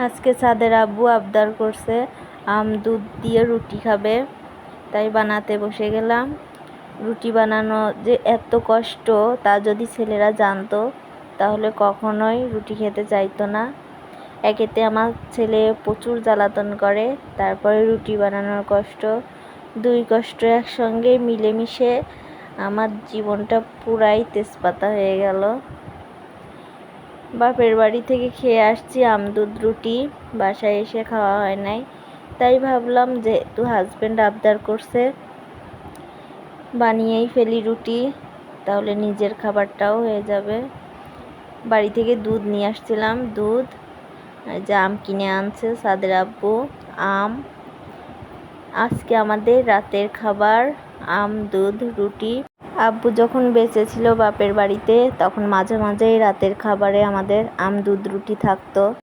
আজকে সাদের আব্বু আবদার করছে আম দুধ দিয়ে রুটি খাবে, তাই বানাতে বসে গেলাম। রুটি বানানো যে এত কষ্ট তা যদি ছেলেরা জানতো তাহলে কখনোই রুটি খেতে চাইতো না। একেতে আমার ছেলে প্রচুর জ্বালাতন করে, তারপরে রুটি বানানোর কষ্ট, দুই কষ্ট একসঙ্গে মিলেমিশে আমার জীবনটা পুরাই তেজপাতা হয়ে গেল। বাপের বাড়ি থেকে খেয়ে আসছি আমদুধ রুটি, বাসায় এসে খাওয়া হয় নাই, তাই ভাবলাম যেহেতু হাজব্যান্ড আবদার করছে বানিয়েই ফেলি রুটি, তাহলে নিজের খাবারটাও হয়ে যাবে। বাড়ি থেকে দুধ নিয়ে আসছিলাম, দুধ যে আম কিনে আনছে সাদের আব্বু, আম। আজকে আমাদের রাতের খাবার আম দুধ রুটি। আব্বু যখন বেঁচে ছিল বাপের বাড়িতে তখন মাঝে মাঝেই রাতের খাবারে আমাদের আম দুধ রুটি থাকতো।